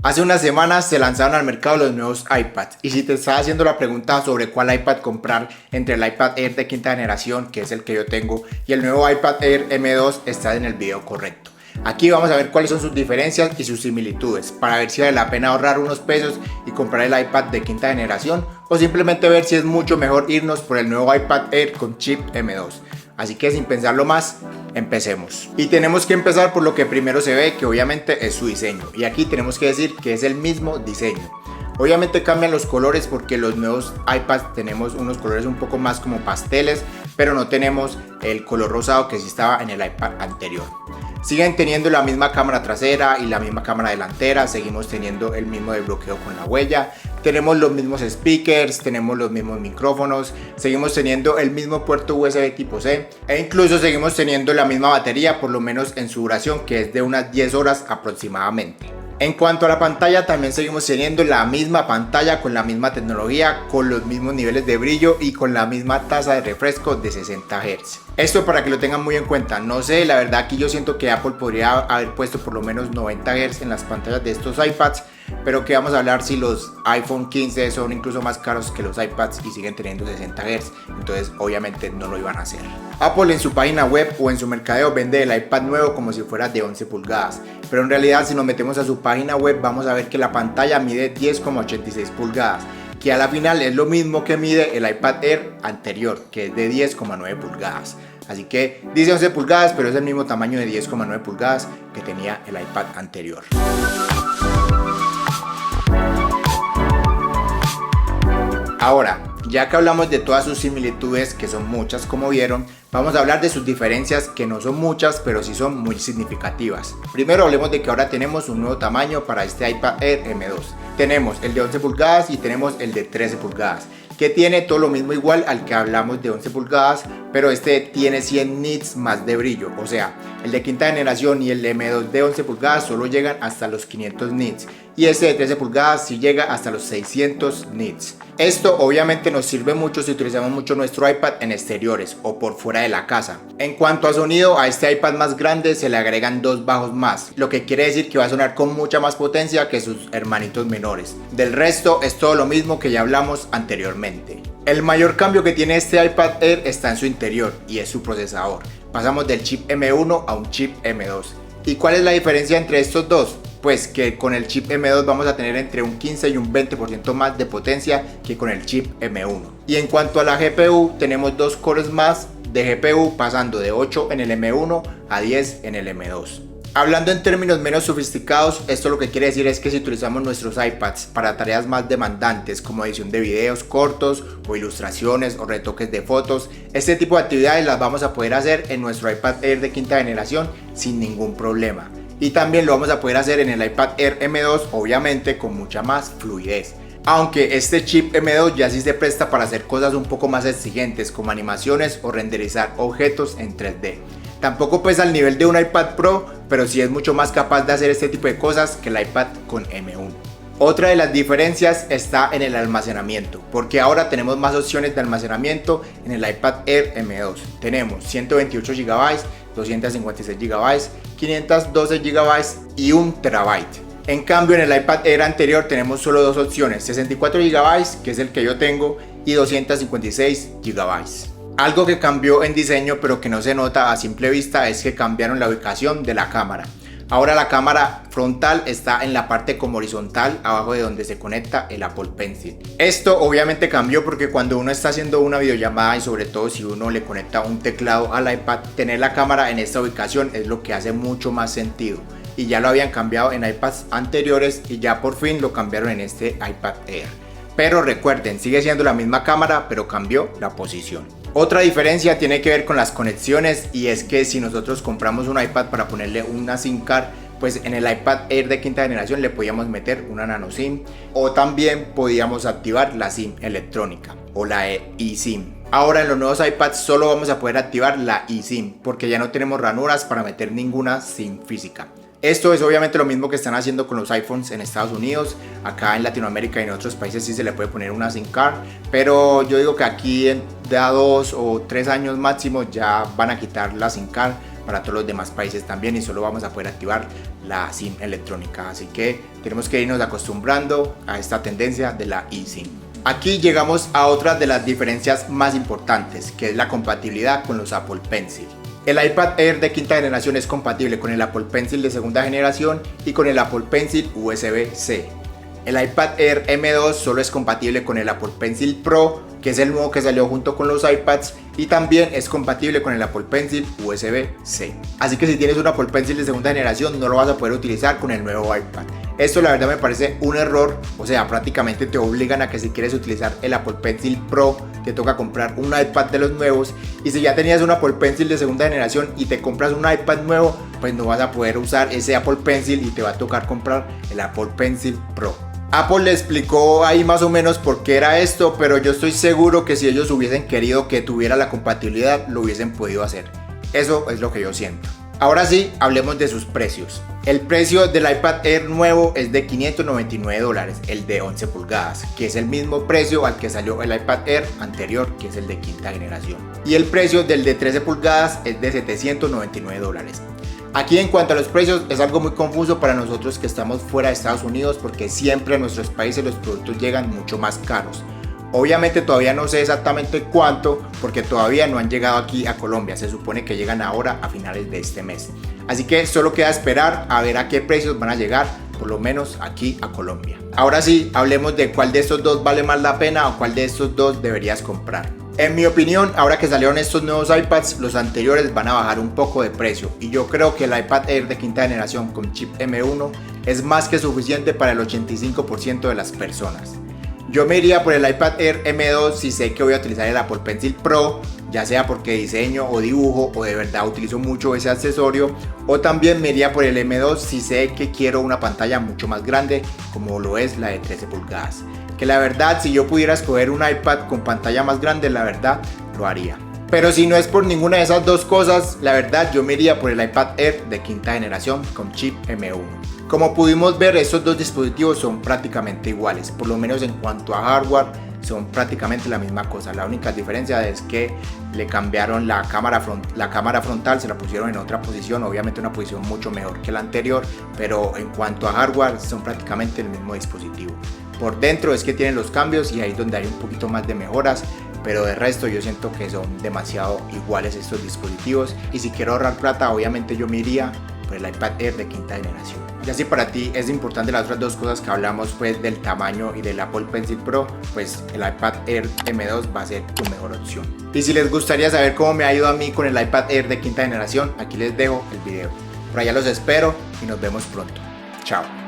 Hace unas semanas se lanzaron al mercado los nuevos iPads y si te estás haciendo la pregunta sobre cuál iPad comprar entre el iPad Air de quinta generación, que es el que yo tengo, y el nuevo iPad Air M2, estás en el video correcto. Aquí vamos a ver cuáles son sus diferencias y sus similitudes para ver si vale la pena ahorrar unos pesos y comprar el iPad de quinta generación o simplemente ver si es mucho mejor irnos por el nuevo iPad Air con chip M2. Así que sin pensarlo más, empecemos. Y tenemos que empezar por lo que primero se ve, que obviamente es su diseño. Y aquí tenemos que decir que es el mismo diseño. Obviamente cambian los colores porque los nuevos iPads tenemos unos colores un poco más como pasteles, pero no tenemos el color rosado que sí estaba en el iPad anterior. Siguen teniendo la misma cámara trasera y la misma cámara delantera, seguimos teniendo el mismo desbloqueo con la huella, tenemos los mismos speakers, tenemos los mismos micrófonos, seguimos teniendo el mismo puerto USB tipo C e incluso seguimos teniendo la misma batería, por lo menos en su duración, que es de unas 10 horas aproximadamente. En cuanto a la pantalla, también seguimos teniendo la misma pantalla con la misma tecnología, con los mismos niveles de brillo y con la misma tasa de refresco de 60 Hz. Esto para que lo tengan muy en cuenta. No sé, la verdad aquí yo siento que Apple podría haber puesto por lo menos 90 Hz en las pantallas de estos iPads, pero que vamos a hablar si los iPhone 15 son incluso más caros que los iPads y siguen teniendo 60 Hz, entonces obviamente no lo iban a hacer. Apple en su página web o en su mercadeo vende el iPad nuevo como si fuera de 11 pulgadas, pero en realidad si nos metemos a su página web vamos a ver que la pantalla mide 10,86 pulgadas, que a la final es lo mismo que mide el iPad Air anterior, que es de 10,9 pulgadas. Así que dice 11 pulgadas, pero es el mismo tamaño de 10,9 pulgadas que tenía el iPad anterior. Ahora, ya que hablamos de todas sus similitudes, que son muchas como vieron, vamos a hablar de sus diferencias, que no son muchas, pero sí son muy significativas. Primero hablemos de que ahora tenemos un nuevo tamaño para este iPad Air M2. Tenemos el de 11 pulgadas y tenemos el de 13 pulgadas, que tiene todo lo mismo igual al que hablamos de 11 pulgadas, pero este tiene 100 nits más de brillo, o sea, el de quinta generación y el M2 de 11 pulgadas solo llegan hasta los 500 nits y este de 13 pulgadas sí llega hasta los 600 nits. Esto obviamente nos sirve mucho si utilizamos mucho nuestro iPad en exteriores o por fuera de la casa. En cuanto a sonido, a este iPad más grande se le agregan dos bajos más, lo que quiere decir que va a sonar con mucha más potencia que sus hermanitos menores. Del resto es todo lo mismo que ya hablamos anteriormente. El mayor cambio que tiene este iPad Air está en su interior y es su procesador. Pasamos del chip M1 a un chip M2. ¿Y cuál es la diferencia entre estos dos? Pues que con el chip M2 vamos a tener entre un 15 y un 20% más de potencia que con el chip M1. Y en cuanto a la GPU, tenemos dos cores más de GPU, pasando de 8 en el M1 a 10 en el M2. Hablando en términos menos sofisticados, esto lo que quiere decir es que si utilizamos nuestros iPads para tareas más demandantes como edición de videos cortos o ilustraciones o retoques de fotos, este tipo de actividades las vamos a poder hacer en nuestro iPad Air de quinta generación sin ningún problema. Y también lo vamos a poder hacer en el iPad Air M2, obviamente con mucha más fluidez. Aunque este chip M2 ya sí se presta para hacer cosas un poco más exigentes como animaciones o renderizar objetos en 3D. Tampoco pesa al nivel de un iPad Pro, pero sí es mucho más capaz de hacer este tipo de cosas que el iPad con M1. Otra de las diferencias está en el almacenamiento, porque ahora tenemos más opciones de almacenamiento en el iPad Air M2. Tenemos 128 GB, 256 GB, 512 GB y 1 TB. En cambio en el iPad Air anterior tenemos solo dos opciones, 64 GB, que es el que yo tengo, y 256 GB. Algo que cambió en diseño pero que no se nota a simple vista es que cambiaron la ubicación de la cámara. Ahora la cámara frontal está en la parte como horizontal, abajo de donde se conecta el Apple Pencil. Esto obviamente cambió porque cuando uno está haciendo una videollamada y sobre todo si uno le conecta un teclado al iPad, tener la cámara en esta ubicación es lo que hace mucho más sentido. Y ya lo habían cambiado en iPads anteriores y ya por fin lo cambiaron en este iPad Air. Pero recuerden, sigue siendo la misma cámara pero cambió la posición. Otra diferencia tiene que ver con las conexiones y es que si nosotros compramos un iPad para ponerle una SIM card, pues en el iPad Air de quinta generación le podíamos meter una nano SIM o también podíamos activar la SIM electrónica o la eSIM. Ahora en los nuevos iPads solo vamos a poder activar la eSIM porque ya no tenemos ranuras para meter ninguna SIM física. Esto es obviamente lo mismo que están haciendo con los iPhones en Estados Unidos. Acá en Latinoamérica y en otros países sí se le puede poner una SIM card, pero yo digo que aquí en a 2 o 3 años máximo ya van a quitar la SIM card para todos los demás países también y solo vamos a poder activar la SIM electrónica, así que tenemos que irnos acostumbrando a esta tendencia de la eSIM. Aquí llegamos a otra de las diferencias más importantes, que es la compatibilidad con los Apple Pencil. El iPad Air de quinta generación es compatible con el Apple Pencil de segunda generación y con el Apple Pencil USB-C. El iPad Air M2 solo es compatible con el Apple Pencil Pro, que es el nuevo que salió junto con los iPads, y también es compatible con el Apple Pencil USB-C. Así que si tienes un Apple Pencil de segunda generación no lo vas a poder utilizar con el nuevo iPad. Esto la verdad me parece un error, o sea, prácticamente te obligan a que si quieres utilizar el Apple Pencil Pro te toca comprar un iPad de los nuevos, y si ya tenías un Apple Pencil de segunda generación y te compras un iPad nuevo, pues no vas a poder usar ese Apple Pencil y te va a tocar comprar el Apple Pencil Pro. Apple le explicó ahí más o menos por qué era esto, pero yo estoy seguro que si ellos hubiesen querido que tuviera la compatibilidad, lo hubiesen podido hacer. Eso es lo que yo siento. Ahora sí, hablemos de sus precios. El precio del iPad Air nuevo es de $599, el de 11 pulgadas, que es el mismo precio al que salió el iPad Air anterior, que es el de quinta generación. Y el precio del de 13 pulgadas es de $799. Aquí en cuanto a los precios es algo muy confuso para nosotros que estamos fuera de Estados Unidos, porque siempre en nuestros países los productos llegan mucho más caros. Obviamente todavía no sé exactamente cuánto, porque todavía no han llegado aquí a Colombia, se supone que llegan ahora a finales de este mes. Así que solo queda esperar a ver a qué precios van a llegar, por lo menos aquí a Colombia. Ahora sí, hablemos de cuál de estos dos vale más la pena o cuál de estos dos deberías comprar. En mi opinión, ahora que salieron estos nuevos iPads, los anteriores van a bajar un poco de precio, y yo creo que el iPad Air de quinta generación con chip M1 es más que suficiente para el 85% de las personas. Yo me iría por el iPad Air M2 si sé que voy a utilizar el Apple Pencil Pro, ya sea porque diseño o dibujo o de verdad utilizo mucho ese accesorio, o también me iría por el M2 si sé que quiero una pantalla mucho más grande como lo es la de 13 pulgadas. Que la verdad, si yo pudiera escoger un iPad con pantalla más grande, la verdad lo haría. Pero si no es por ninguna de esas dos cosas, la verdad yo me iría por el iPad Air de quinta generación con chip M1. Como pudimos ver, estos dos dispositivos son prácticamente iguales, por lo menos en cuanto a hardware son prácticamente la misma cosa. La única diferencia es que le cambiaron la cámara frontal, se la pusieron en otra posición, obviamente una posición mucho mejor que la anterior, pero en cuanto a hardware son prácticamente el mismo dispositivo. Por dentro es que tienen los cambios y ahí es donde hay un poquito más de mejoras, pero de resto yo siento que son demasiado iguales estos dispositivos, y si quiero ahorrar plata obviamente yo me iría por el iPad Air de quinta generación. Ya si para ti es importante las otras dos cosas que hablamos, pues del tamaño y del Apple Pencil Pro, pues el iPad Air M2 va a ser tu mejor opción. Y si les gustaría saber cómo me ha ido a mí con el iPad Air de quinta generación, aquí les dejo el video. Por allá los espero y nos vemos pronto. Chao.